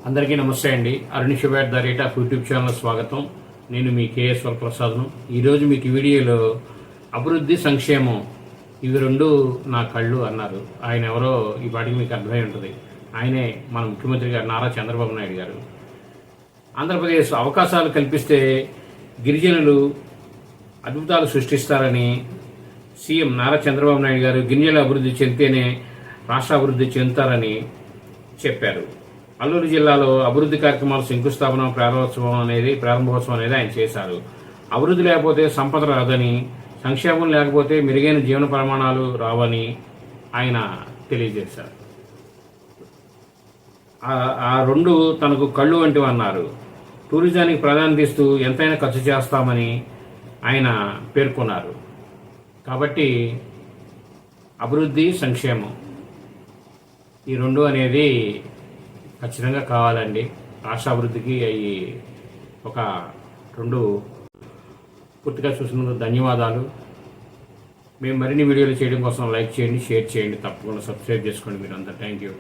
అందరికీ నమస్తే అండి. అరుణ్ శివాట్ the rate of YouTube channel స్వాగతం. నేను మీ కేఎస్ వరప్రసాద్ను. ఈరోజు మీకు వీడియోలో అభివృద్ధి సంక్షేమం ఇవి రెండు నా కళ్ళు అన్నారు. ఆయన ఎవరో ఈ పాటికి మీకు అర్థమై ఉంటుంది. ఆయనే మన ముఖ్యమంత్రి గారు నారా చంద్రబాబు నాయుడు గారు. ఆంధ్రప్రదేశ్ అవకాశాలు కల్పిస్తే గిరిజనులు అద్భుతాలు సృష్టిస్తారని సీఎం నారా చంద్రబాబు నాయుడు గారు గిరిజనుల అభివృద్ధి చెందితేనే రాష్ట్ర అభివృద్ధి చెందుతారని చెప్పారు. అల్లూరు జిల్లాలో అభివృద్ధి కార్యక్రమాల శంకుస్థాపన ప్రారంభోత్సవం అనేది ఆయన చేశారు. అభివృద్ధి లేకపోతే సంపద రాదని, సంక్షేమం లేకపోతే మెరుగైన జీవన ప్రమాణాలు రావని ఆయన తెలియజేశారు. ఆ రెండు తనకు కళ్ళు వంటివి అన్నారు. టూరిజానికి ప్రాధాన్యత ఇస్తూ ఎంతైనా ఖర్చు చేస్తామని ఆయన పేర్కొన్నారు. కాబట్టి అభివృద్ధి సంక్షేమం ఈ రెండు అనేది ఖచ్చితంగా కావాలండి. రాష్ట్ర అభివృద్ధికి అవి ఒక రెండు పూర్తిగా చూసినందుకు ధన్యవాదాలు. మేము మరిన్ని వీడియోలు చేయడం కోసం లైక్ చేయండి, షేర్ చేయండి, తప్పకుండా సబ్స్క్రైబ్ చేసుకోండి. మీరు అందరూ థ్యాంక్ యూ.